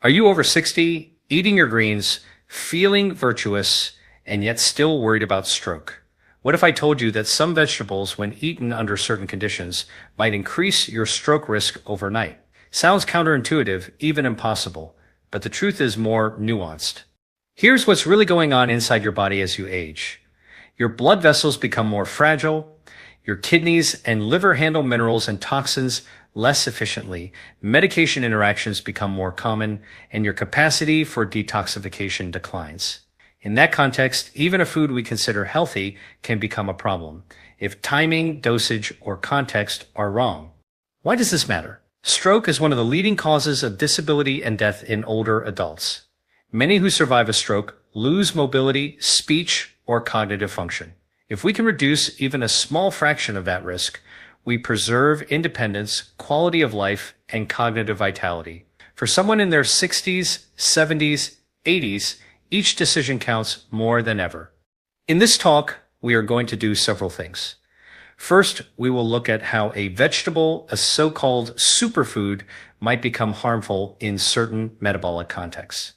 Are you over 60, eating your greens, feeling virtuous, and yet still worried about stroke? What if I told you that some vegetables, when eaten under certain conditions, might increase your stroke risk overnight? Sounds counterintuitive, even impossible, but the truth is more nuanced. Here's what's really going on inside your body as you age. Your blood vessels become more fragile, your kidneys and liver handle minerals and toxins less efficiently, medication interactions become more common, and your capacity for detoxification declines. In that context, even a food we consider healthy can become a problem if timing, dosage, or context are wrong. Why does this matter? Stroke is one of the leading causes of disability and death in older adults. Many who survive a stroke lose mobility, speech, or cognitive function. If we can reduce even a small fraction of that risk, we preserve independence, quality of life, and cognitive vitality. For someone in their 60s, 70s, 80s, each decision counts more than ever. In this talk, we are going to do several things. First, we will look at how a vegetable, a so-called superfood, might become harmful in certain metabolic contexts.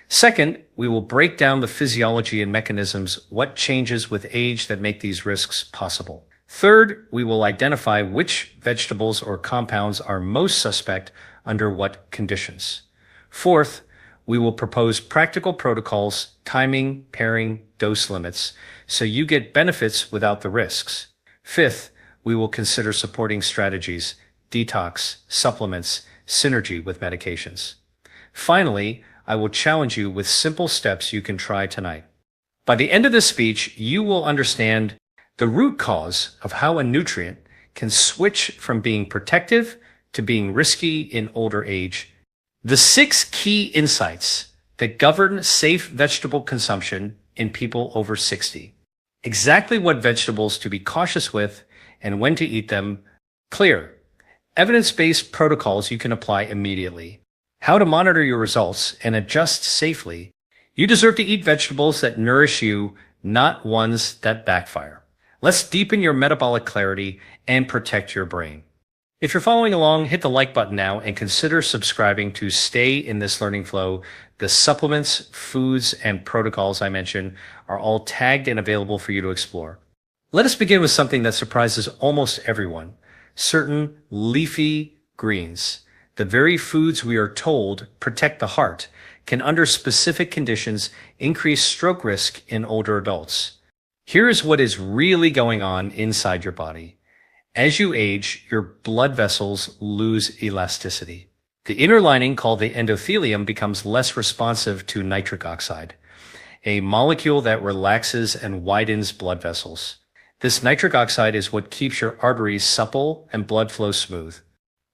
Second, we will break down the physiology and mechanisms, what changes with age that make these risks possible. Third, we will identify which vegetables or compounds are most suspect under what conditions. Fourth, we will propose practical protocols, timing, pairing, dose limits, so you get benefits without the risks. Fifth, we will consider supporting strategies, detox, supplements, synergy with medications. Finally, I will challenge you with simple steps you can try tonight. By the end of this speech, you will understand the root cause of how a nutrient can switch from being protective to being risky in older age, the 6 key insights that govern safe vegetable consumption in people over 60, exactly what vegetables to be cautious with and when to eat them, clear, evidence-based protocols you can apply immediately, how to monitor your results and adjust safely. You deserve to eat vegetables that nourish you, not ones that backfire. Let's deepen your metabolic clarity and protect your brain. If you're following along, hit the like button now and consider subscribing to stay in this learning flow. The supplements, foods, and protocols I mentioned are all tagged and available for you to explore. Let us begin with something that surprises almost everyone: certain leafy greens. The very foods we are told protect the heart can, under specific conditions, increase stroke risk in older adults. Here's what is really going on inside your body. As you age, your blood vessels lose elasticity. The inner lining, called the endothelium, becomes less responsive to nitric oxide, a molecule that relaxes and widens blood vessels. This nitric oxide is what keeps your arteries supple and blood flow smooth.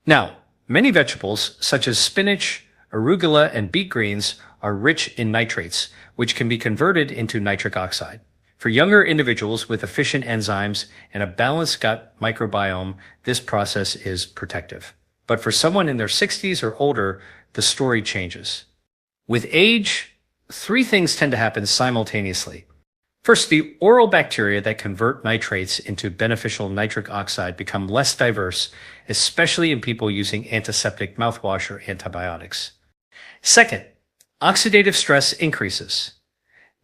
Now, many vegetables, such as spinach, arugula, and beet greens, are rich in nitrates, which can be converted into nitric oxide. For younger individuals with efficient enzymes and a balanced gut microbiome, this process is protective. But for someone in their 60s or older, the story changes. With age, 3 things tend to happen simultaneously. First, the oral bacteria that convert nitrates into beneficial nitric oxide become less diverse, especially in people using antiseptic mouthwash or antibiotics. Second, oxidative stress increases.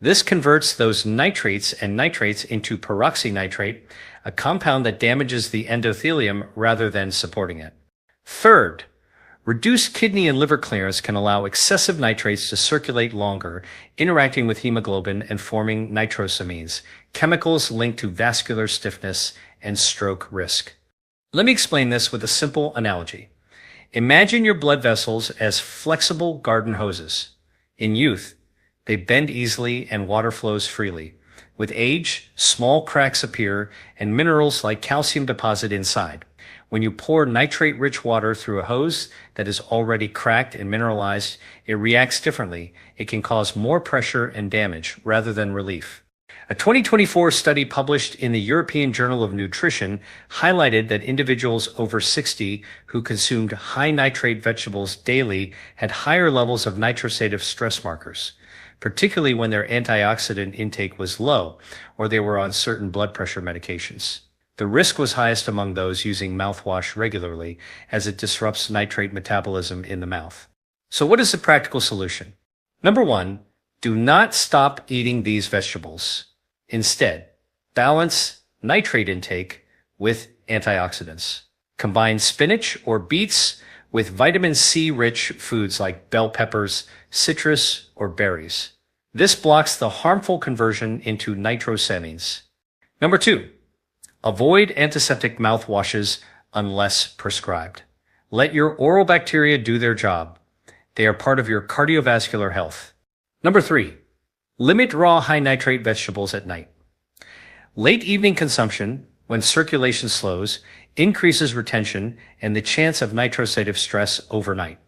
This converts those nitrates and nitrates into peroxynitrate, a compound that damages the endothelium rather than supporting it. Third, reduced kidney and liver clearance can allow excessive nitrates to circulate longer, interacting with hemoglobin and forming nitrosamines, chemicals linked to vascular stiffness and stroke risk. Let me explain this with a simple analogy. Imagine your blood vessels as flexible garden hoses. In youth, they bend easily and water flows freely. With age, small cracks appear and minerals like calcium deposit inside. When you pour nitrate-rich water through a hose that is already cracked and mineralized, it reacts differently. It can cause more pressure and damage rather than relief. A 2024 study published in the European Journal of Nutrition highlighted that individuals over 60 who consumed high nitrate vegetables daily had higher levels of nitrosative stress markers, particularly when their antioxidant intake was low or they were on certain blood pressure medications. The risk was highest among those using mouthwash regularly, as it disrupts nitrate metabolism in the mouth. So what is the practical solution? Number one, do not stop eating these vegetables. Instead, balance nitrate intake with antioxidants. Combine spinach or beets with vitamin C-rich foods like bell peppers, citrus, or berries. This blocks the harmful conversion into nitrosamines. Number two, avoid antiseptic mouthwashes unless prescribed. Let your oral bacteria do their job. They are part of your cardiovascular health. Number three, limit raw high nitrate vegetables at night. Late evening consumption, when circulation slows, increases retention and the chance of nitrosative stress overnight.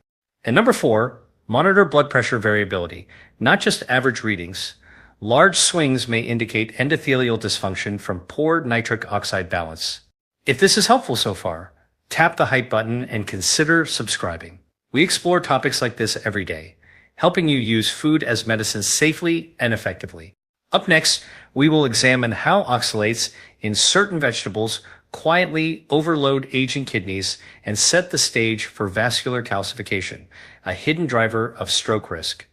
And number four, monitor blood pressure variability, not just average readings. Large swings may indicate endothelial dysfunction from poor nitric oxide balance. If this is helpful so far, tap the hype button and consider subscribing. We explore topics like this every day, helping you use food as medicine safely and effectively. Up next, we will examine how oxalates in certain vegetables quietly overload aging kidneys and set the stage for vascular calcification, a hidden driver of stroke risk.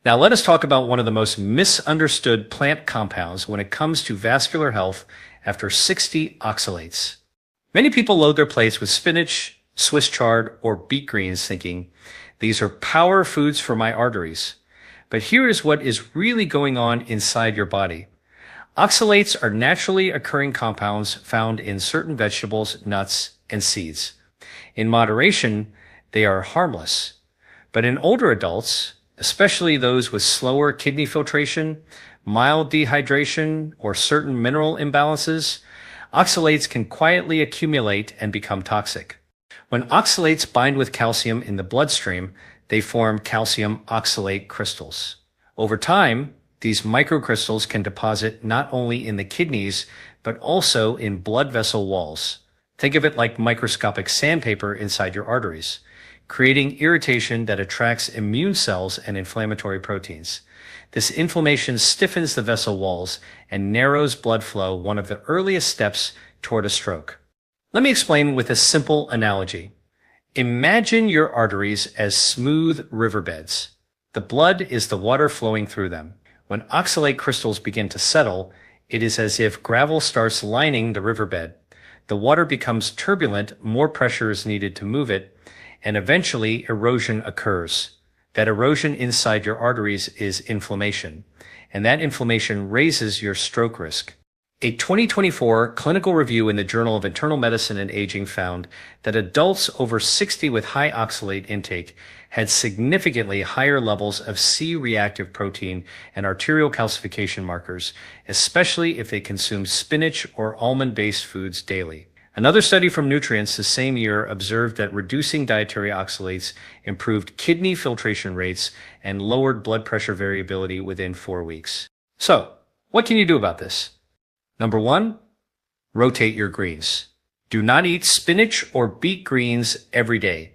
Now let us talk about one of the most misunderstood plant compounds when it comes to vascular health after 60 oxalates. Many people load their plates with spinach, Swiss chard, or beet greens thinking, these are power foods for my arteries. But here is what is really going on inside your body. Oxalates are naturally occurring compounds found in certain vegetables, nuts, and seeds. In moderation, they are harmless. But in older adults, especially those with slower kidney filtration, mild dehydration, or certain mineral imbalances, oxalates can quietly accumulate and become toxic. When oxalates bind with calcium in the bloodstream, they form calcium oxalate crystals. Over time, these microcrystals can deposit not only in the kidneys, but also in blood vessel walls. Think of it like microscopic sandpaper inside your arteries, creating irritation that attracts immune cells and inflammatory proteins. This inflammation stiffens the vessel walls and narrows blood flow, one of the earliest steps toward a stroke. Let me explain with a simple analogy. Imagine your arteries as smooth riverbeds. The blood is the water flowing through them. When oxalate crystals begin to settle, it is as if gravel starts lining the riverbed. The water becomes turbulent, more pressure is needed to move it, and eventually erosion occurs. That erosion inside your arteries is inflammation, and that inflammation raises your stroke risk. A 2024 clinical review in the Journal of Internal Medicine and Aging found that adults over 60 with high oxalate intake had significantly higher levels of C-reactive protein and arterial calcification markers, especially if they consumed spinach or almond-based foods daily. Another study from Nitrates the same year observed that reducing dietary oxalates improved kidney filtration rates and lowered blood pressure variability within 4 weeks. So, what can you do about this? Number one, rotate your greens. Do not eat spinach or beet greens every day.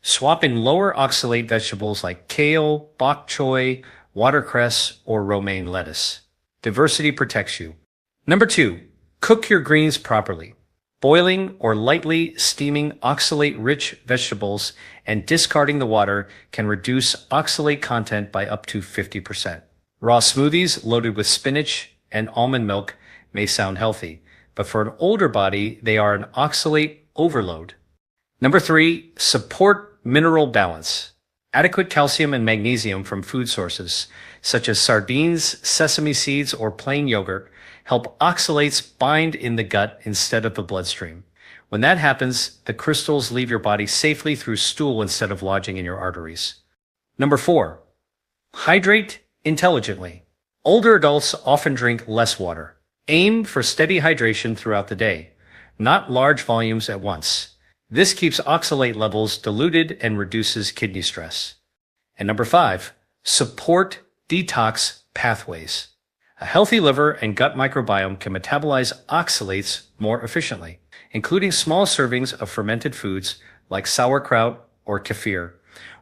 Swap in lower oxalate vegetables like kale, bok choy, watercress, or romaine lettuce. Diversity protects you. Number two, cook your greens properly. Boiling or lightly steaming oxalate-rich vegetables and discarding the water can reduce oxalate content by up to 50%. Raw smoothies loaded with spinach and almond milk may sound healthy, but for an older body, they are an oxalate overload. Number three, support mineral balance. Adequate calcium and magnesium from food sources, such as sardines, sesame seeds, or plain yogurt, help oxalates bind in the gut instead of the bloodstream. When that happens, the crystals leave your body safely through stool instead of lodging in your arteries. Number four, hydrate intelligently. Older adults often drink less water. Aim for steady hydration throughout the day, not large volumes at once. This keeps oxalate levels diluted and reduces kidney stress. And number five, support detox pathways. A healthy liver and gut microbiome can metabolize oxalates more efficiently, including small servings of fermented foods like sauerkraut or kefir,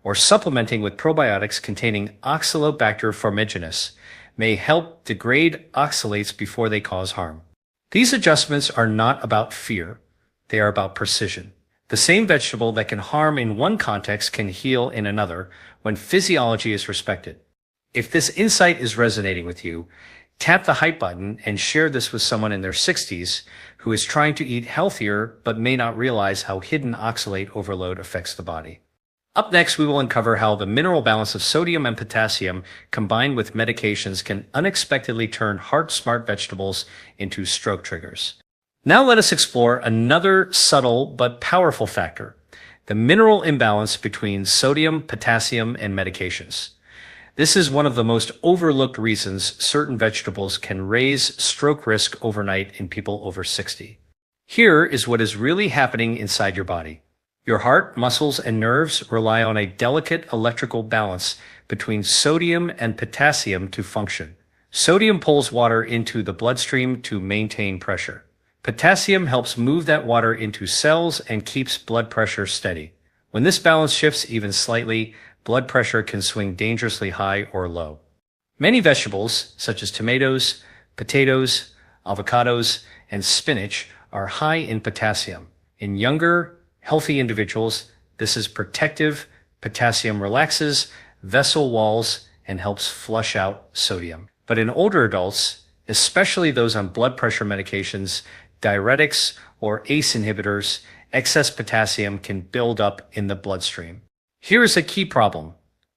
or supplementing with probiotics containing Oxalobacter formigenes may help degrade oxalates before they cause harm. These adjustments are not about fear. They are about precision. The same vegetable that can harm in one context can heal in another when physiology is respected. If this insight is resonating with you, tap the hype button and share this with someone in their 60s who is trying to eat healthier but may not realize how hidden oxalate overload affects the body. Up next, we will uncover how the mineral balance of sodium and potassium combined with medications can unexpectedly turn heart-smart vegetables into stroke triggers. Now let us explore another subtle but powerful factor, the mineral imbalance between sodium, potassium, and medications. This is one of the most overlooked reasons certain vegetables can raise stroke risk overnight in people over 60. Here is what is really happening inside your body. Your heart, muscles, and nerves rely on a delicate electrical balance between sodium and potassium to function. Sodium pulls water into the bloodstream to maintain pressure. Potassium helps move that water into cells and keeps blood pressure steady. When this balance shifts even slightly, blood pressure can swing dangerously high or low. Many vegetables, such as tomatoes, potatoes, avocados, and spinach, are high in potassium. In younger, healthy individuals, this is protective. Potassium relaxes vessel walls and helps flush out sodium. But in older adults, especially those on blood pressure medications, diuretics, or ACE inhibitors, excess potassium can build up in the bloodstream. Here is a key problem.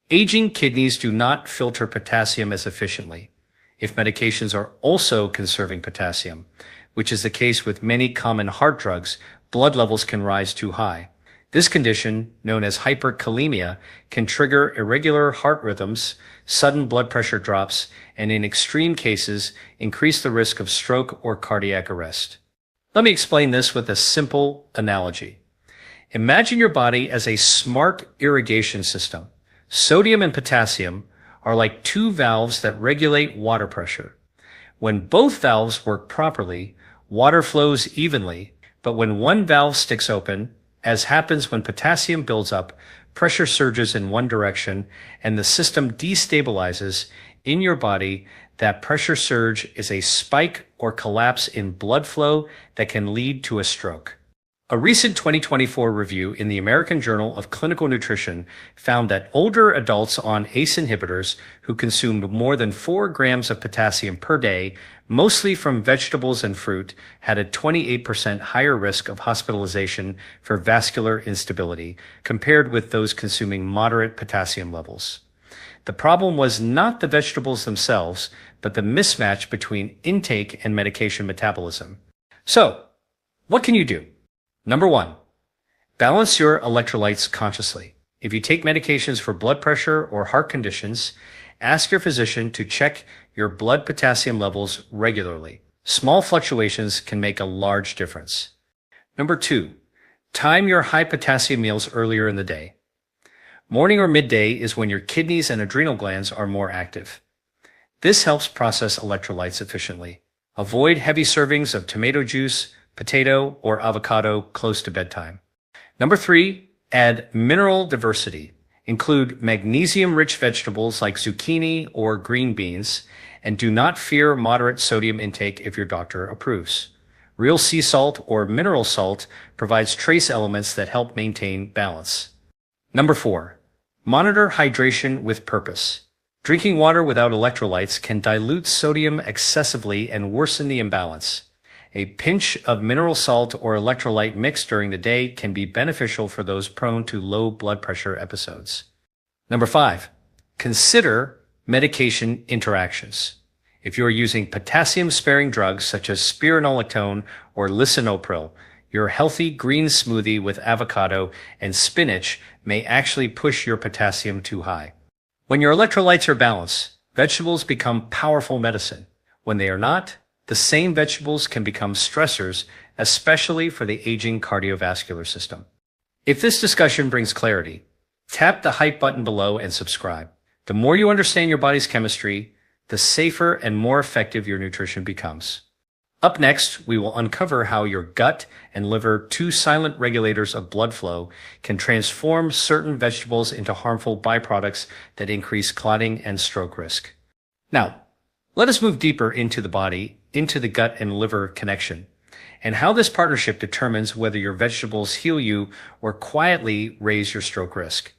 Aging kidneys do not filter potassium as efficiently. If medications are also conserving potassium, which is the case with many common heart drugs, blood levels can rise too high. This condition, known as hyperkalemia, can trigger irregular heart rhythms, sudden blood pressure drops, and in extreme cases, increase the risk of stroke or cardiac arrest. Let me explain this with a simple analogy. Imagine your body as a smart irrigation system. Sodium and potassium are like two valves that regulate water pressure. When both valves work properly, water flows evenly, but when one valve sticks open, as happens when potassium builds up, pressure surges in one direction and the system destabilizes. In your body, that pressure surge is a spike or collapse in blood flow that can lead to a stroke. A recent 2024 review in the American Journal of Clinical Nutrition found that older adults on ACE inhibitors who consumed more than 4 grams of potassium per day, mostly from vegetables and fruit, had a 28% higher risk of hospitalization for vascular instability compared with those consuming moderate potassium levels. The problem was not the vegetables themselves, but the mismatch between intake and medication metabolism. So, what can you do? Number 1, balance your electrolytes consciously. If you take medications for blood pressure or heart conditions, ask your physician to check your blood potassium levels regularly. Small fluctuations can make a large difference. Number 2, time your high potassium meals earlier in the day. Morning or midday is when your kidneys and adrenal glands are more active. This helps process electrolytes efficiently. Avoid heavy servings of tomato juice, potato, or avocado close to bedtime. Number 3, add mineral diversity. Include magnesium-rich vegetables like zucchini or green beans, and do not fear moderate sodium intake if your doctor approves. Real sea salt or mineral salt provides trace elements that help maintain balance. Number 4, monitor hydration with purpose. Drinking water without electrolytes can dilute sodium excessively and worsen the imbalance. A pinch of mineral salt or electrolyte mix during the day can be beneficial for those prone to low blood pressure episodes. Number 5, consider medication interactions. If you are using potassium-sparing drugs such as spironolactone or lisinopril, your healthy green smoothie with avocado and spinach may actually push your potassium too high. When your electrolytes are balanced, vegetables become powerful medicine. When they are not, the same vegetables can become stressors, especially for the aging cardiovascular system. If this discussion brings clarity, tap the hype button below and subscribe. The more you understand your body's chemistry, the safer and more effective your nutrition becomes. Up next, we will uncover how your gut and liver, two silent regulators of blood flow, can transform certain vegetables into harmful byproducts that increase clotting and stroke risk. Now, let us move deeper into the body, into the gut and liver connection, and how this partnership determines whether your vegetables heal you or quietly raise your stroke risk.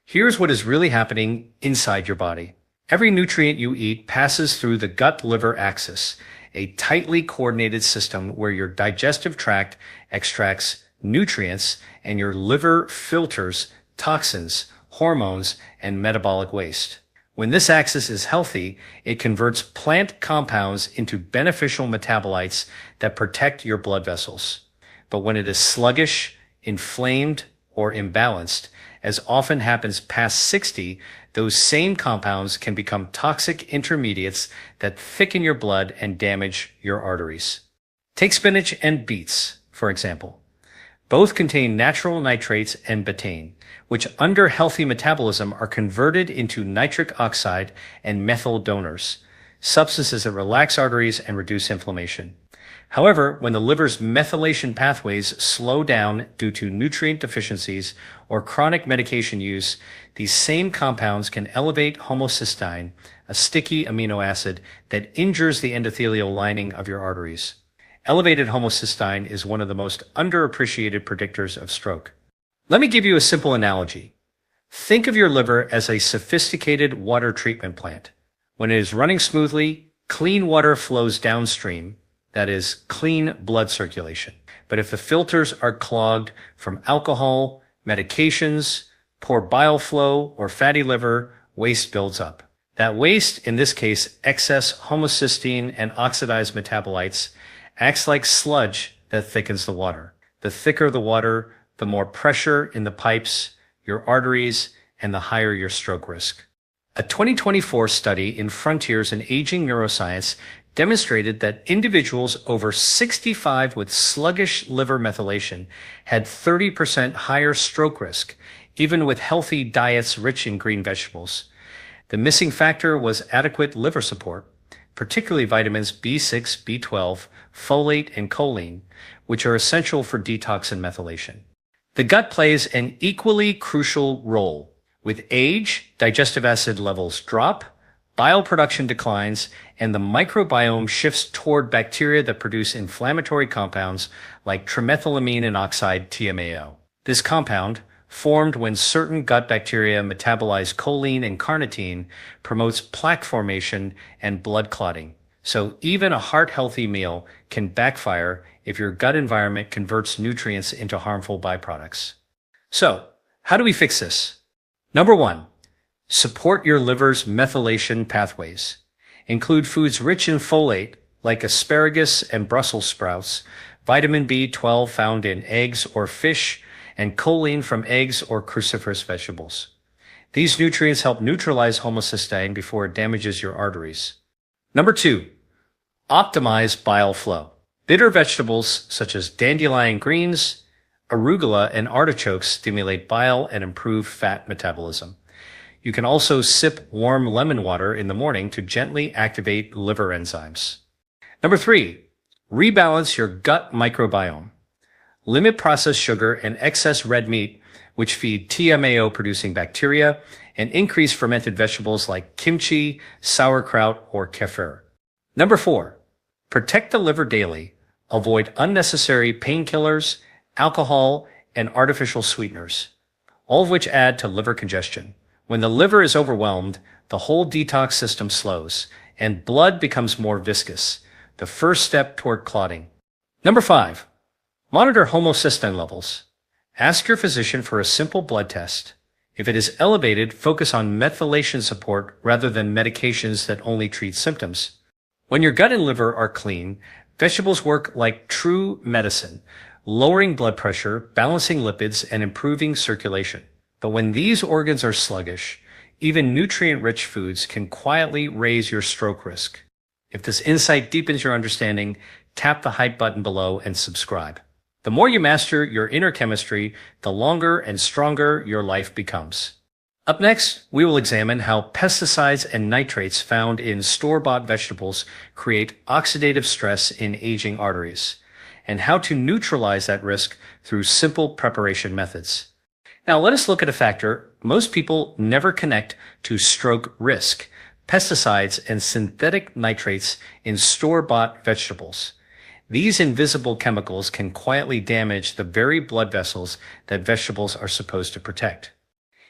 Here's what is really happening inside your body. Every nutrient you eat passes through the gut-liver axis, a tightly coordinated system where your digestive tract extracts nutrients and your liver filters toxins, hormones, and metabolic waste. When this axis is healthy, it converts plant compounds into beneficial metabolites that protect your blood vessels. But when it is sluggish, inflamed, or imbalanced, as often happens past 60, those same compounds can become toxic intermediates that thicken your blood and damage your arteries. Take spinach and beets, for example. Both contain natural nitrates and betaine, which under healthy metabolism are converted into nitric oxide and methyl donors, substances that relax arteries and reduce inflammation. However, when the liver's methylation pathways slow down due to nutrient deficiencies or chronic medication use, these same compounds can elevate homocysteine, a sticky amino acid that injures the endothelial lining of your arteries. Elevated homocysteine is one of the most underappreciated predictors of stroke. Let me give you a simple analogy. Think of your liver as a sophisticated water treatment plant. When it is running smoothly, clean water flows downstream, that is, clean blood circulation. But if the filters are clogged from alcohol, medications, poor bile flow, or fatty liver, waste builds up. That waste, in this case excess homocysteine and oxidized metabolites, acts like sludge that thickens the water. The thicker the water, the more pressure in the pipes, your arteries, and the higher your stroke risk. A 2024 study in Frontiers in Aging Neuroscience demonstrated that individuals over 65 with sluggish liver methylation had 30% higher stroke risk, even with healthy diets rich in green vegetables. The missing factor was adequate liver support, particularly vitamins B6, B12, folate, and choline, which are essential for detox and methylation. The gut plays an equally crucial role. With age, digestive acid levels drop, bile production declines, and the microbiome shifts toward bacteria that produce inflammatory compounds like trimethylamine and oxide TMAO. This compound, formed when certain gut bacteria metabolize choline and carnitine, promotes plaque formation and blood clotting. So even a heart-healthy meal can backfire if your gut environment converts nutrients into harmful byproducts. So, how do we fix this? Number 1, support your liver's methylation pathways. Include foods rich in folate, like asparagus and Brussels sprouts, vitamin B12 found in eggs or fish, and choline from eggs or cruciferous vegetables. These nutrients help neutralize homocysteine before it damages your arteries. Number 2, optimize bile flow. Bitter vegetables such as dandelion greens, arugula, and artichokes stimulate bile and improve fat metabolism. You can also sip warm lemon water in the morning to gently activate liver enzymes. Number 3, rebalance your gut microbiome. Limit processed sugar and excess red meat, which feed TMAO-producing bacteria, and increase fermented vegetables like kimchi, sauerkraut, or kefir. Number 4, protect the liver daily. Avoid unnecessary painkillers, alcohol, and artificial sweeteners, all of which add to liver congestion. When the liver is overwhelmed, the whole detox system slows, and blood becomes more viscous, the first step toward clotting. Number 5, monitor homocysteine levels. Ask your physician for a simple blood test. If it is elevated, focus on methylation support rather than medications that only treat symptoms. When your gut and liver are clean, vegetables work like true medicine, lowering blood pressure, balancing lipids, and improving circulation. But when these organs are sluggish, even nutrient-rich foods can quietly raise your stroke risk. If this insight deepens your understanding, tap the hype button below and subscribe. The more you master your inner chemistry, the longer and stronger your life becomes. Up next, we will examine how pesticides and nitrates found in store-bought vegetables create oxidative stress in aging arteries, and how to neutralize that risk through simple preparation methods. Now, let us look at a factor most people never connect to stroke risk: pesticides and synthetic nitrates in store-bought vegetables. These invisible chemicals can quietly damage the very blood vessels that vegetables are supposed to protect.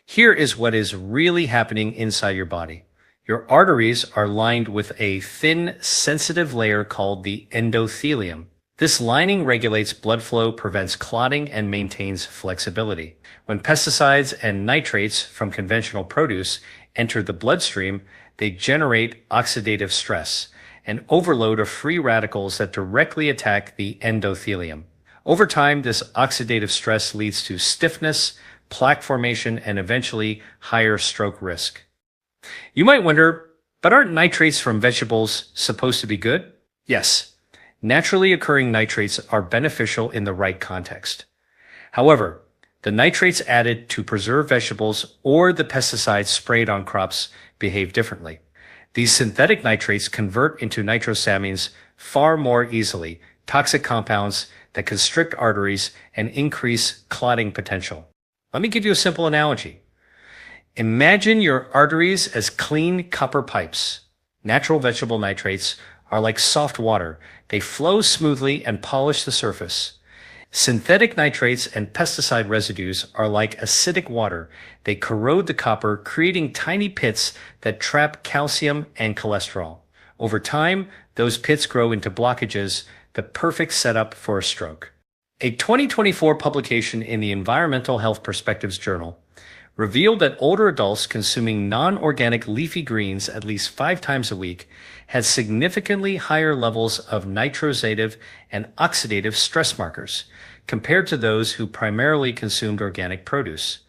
Here is what is really happening inside your body. Your arteries are lined with a thin, sensitive layer called the endothelium. This lining regulates blood flow, prevents clotting, and maintains flexibility. When pesticides and nitrates from conventional produce enter the bloodstream, they generate oxidative stress, an overload of free radicals that directly attack the endothelium. Over time, this oxidative stress leads to stiffness, plaque formation, and eventually higher stroke risk. You might wonder, but aren't nitrates from vegetables supposed to be good? Yes. Naturally occurring nitrates are beneficial in the right context. However, the nitrates added to preserve vegetables or the pesticides sprayed on crops behave differently. These synthetic nitrates convert into nitrosamines far more easily, toxic compounds that constrict arteries and increase clotting potential. Let me give you a simple analogy. Imagine your arteries as clean copper pipes. Natural vegetable nitrates are like soft water. They flow smoothly and polish the surface. Synthetic nitrates and pesticide residues are like acidic water. They corrode the copper, creating tiny pits that trap calcium and cholesterol. Over time, those pits grow into blockages, the perfect setup for a stroke. A 2024 publication in the Environmental Health Perspectives Journal revealed that older adults consuming non-organic leafy greens at least 5 times a week had significantly higher levels of nitrosative and oxidative stress markers compared to those who primarily consumed organic produce.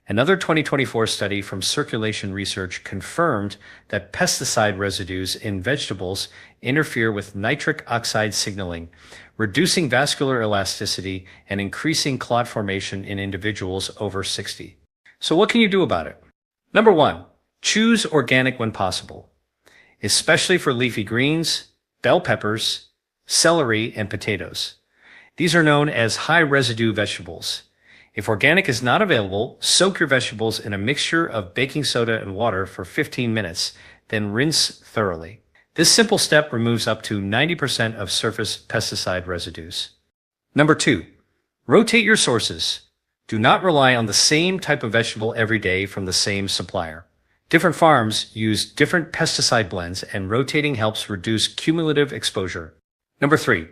Another 2024 study from Circulation Research confirmed that pesticide residues in vegetables interfere with nitric oxide signaling, reducing vascular elasticity and increasing clot formation in individuals over 60. So what can you do about it? Number 1, choose organic when possible, especially for leafy greens, bell peppers, celery, and potatoes. These are known as high residue vegetables. If organic is not available, soak your vegetables in a mixture of baking soda and water for 15 minutes, then rinse thoroughly. This simple step removes up to 90% of surface pesticide residues. Number 2, rotate your sources. Do not rely on the same type of vegetable every day from the same supplier. Different farms use different pesticide blends, and rotating helps reduce cumulative exposure. Number 3,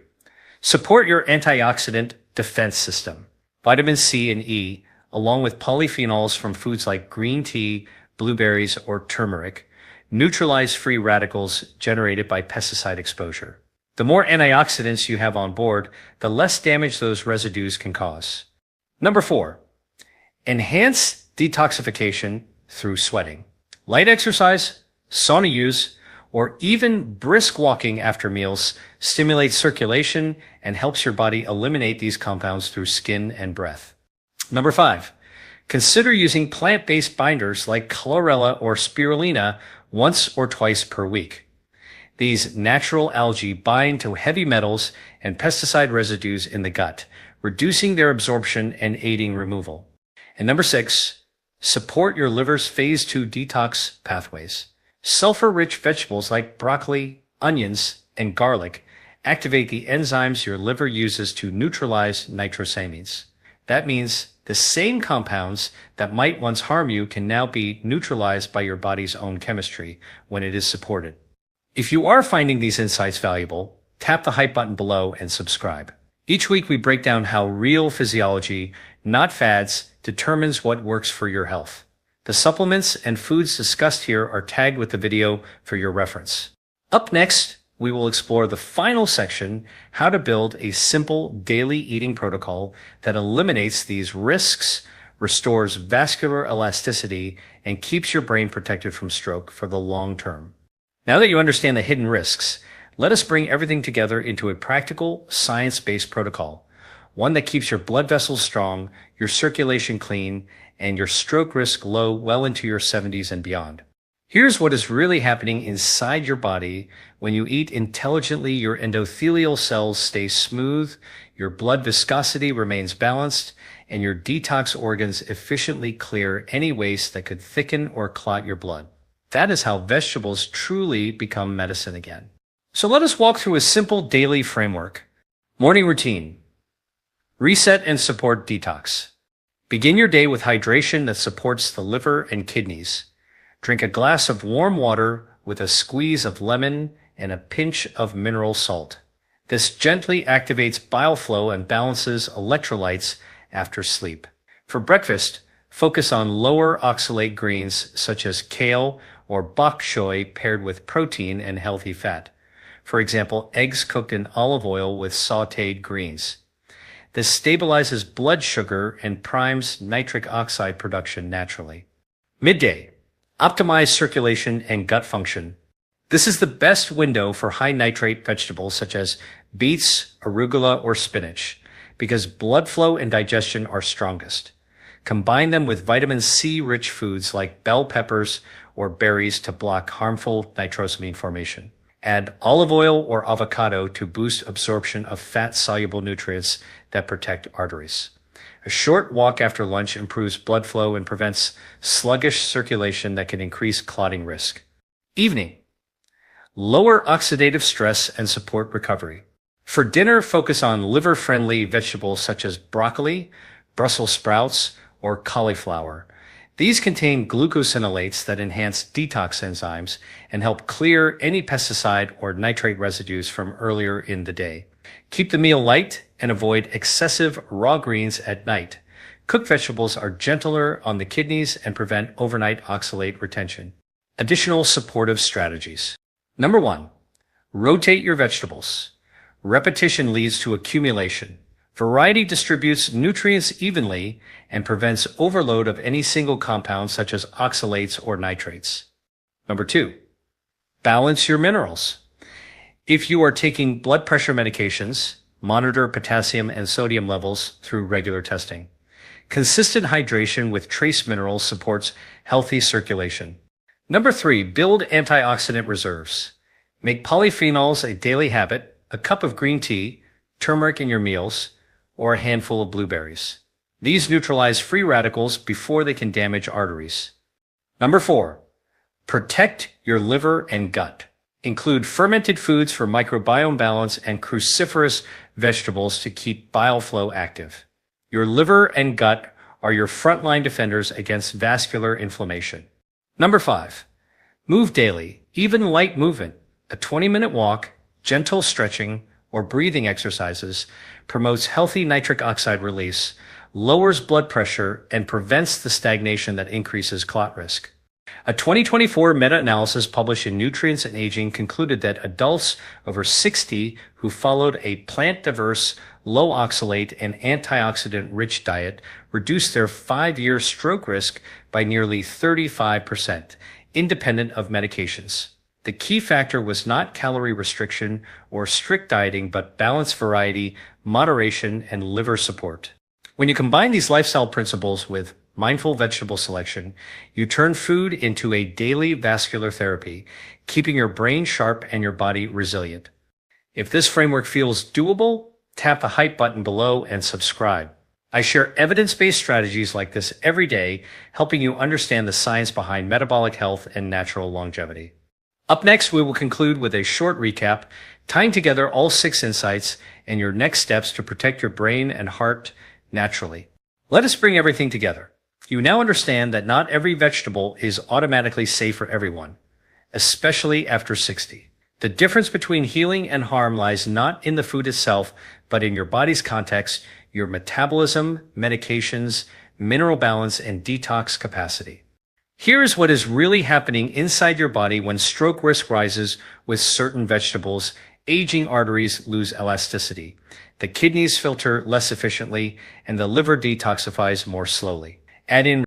support your antioxidant defense system. Vitamin C and E, along with polyphenols from foods like green tea, blueberries, or turmeric, neutralize free radicals generated by pesticide exposure. The more antioxidants you have on board, the less damage those residues can cause. Number 4, enhance detoxification through sweating. Light exercise, sauna use, or even brisk walking after meals stimulates circulation and helps your body eliminate these compounds through skin and breath. Number 5, consider using plant-based binders like chlorella or spirulina once or twice per week. These natural algae bind to heavy metals and pesticide residues in the gut, reducing their absorption and aiding removal. And number 6, support your liver's phase 2 detox pathways. Sulfur-rich vegetables like broccoli, onions, and garlic activate the enzymes your liver uses to neutralize nitrosamines. That means the same compounds that might once harm you can now be neutralized by your body's own chemistry when it is supported. If you are finding these insights valuable, tap the hype button below and subscribe. Each week we break down how real physiology, not fads, determines what works for your health. The supplements and foods discussed here are tagged with the video for your reference. Up next, we will explore the final section, how to build a simple daily eating protocol that eliminates these risks, restores vascular elasticity, and keeps your brain protected from stroke for the long term. Now that you understand the hidden risks, let us bring everything together into a practical, science-based protocol, one that keeps your blood vessels strong, your circulation clean, and your stroke risk low well into your 70s and beyond. Here's what is really happening inside your body when you eat intelligently. Your endothelial cells stay smooth, your blood viscosity remains balanced, and your detox organs efficiently clear any waste that could thicken or clot your blood. That is how vegetables truly become medicine again. So let us walk through a simple daily framework. Morning routine. Reset and support detox. Begin your day with hydration that supports the liver and kidneys. Drink a glass of warm water with a squeeze of lemon and a pinch of mineral salt. This gently activates bile flow and balances electrolytes after sleep. For breakfast, focus on lower oxalate greens such as kale or bok choy paired with protein and healthy fat. For example, eggs cooked in olive oil with sautéed greens. This stabilizes blood sugar and primes nitric oxide production naturally. Midday. Optimize circulation and gut function. This is the best window for high nitrate vegetables such as beets, arugula, or spinach because blood flow and digestion are strongest. Combine them with vitamin C-rich foods like bell peppers or berries to block harmful nitrosamine formation. Add olive oil or avocado to boost absorption of fat-soluble nutrients that protect arteries. A short walk after lunch improves blood flow and prevents sluggish circulation that can increase clotting risk. Evening. Lower oxidative stress and support recovery. For dinner, focus on liver-friendly vegetables such as broccoli, Brussels sprouts, or cauliflower. These contain glucosinolates that enhance detox enzymes and help clear any pesticide or nitrate residues from earlier in the day. Keep the meal light and avoid excessive raw greens at night. Cooked vegetables are gentler on the kidneys and prevent overnight oxalate retention. Additional supportive strategies. Number 1. Rotate your vegetables. Repetition leads to accumulation. Variety distributes nutrients evenly and prevents overload of any single compound such as oxalates or nitrates. Number 2. Balance your minerals. If you are taking blood pressure medications, monitor potassium and sodium levels through regular testing. Consistent hydration with trace minerals supports healthy circulation. Number 3. Build antioxidant reserves. Make polyphenols a daily habit, a cup of green tea, turmeric in your meals, or a handful of blueberries. These neutralize free radicals before they can damage arteries. Number 4. Protect your liver and gut. Include fermented foods for microbiome balance and cruciferous vegetables to keep bile flow active. Your liver and gut are your frontline defenders against vascular inflammation. Number 5. Move daily, even light movement. A 20-minute walk, gentle stretching, or breathing exercises promotes healthy nitric oxide release, lowers blood pressure, and prevents the stagnation that increases clot risk. A 2024 meta-analysis published in Nutrients and Aging concluded that adults over 60 who followed a plant-diverse, low oxalate, and antioxidant-rich diet reduced their 5-year stroke risk by nearly 35%, independent of medications. The key factor was not calorie restriction or strict dieting, but balanced variety, moderation, and liver support. When you combine these lifestyle principles with mindful vegetable selection, you turn food into a daily vascular therapy, keeping your brain sharp and your body resilient. If this framework feels doable, tap the hype button below and subscribe. I share evidence-based strategies like this every day, helping you understand the science behind metabolic health and natural longevity. Up next, we will conclude with a short recap, tying together all 6 insights and your next steps to protect your brain and heart naturally. Let us bring everything together. You now understand that not every vegetable is automatically safe for everyone, especially after 60. The difference between healing and harm lies not in the food itself, but in your body's context, your metabolism, medications, mineral balance, and detox capacity. Here is what is really happening inside your body when stroke risk rises with certain vegetables. Aging arteries lose elasticity. The kidneys filter less efficiently, and the liver detoxifies more slowly. Add in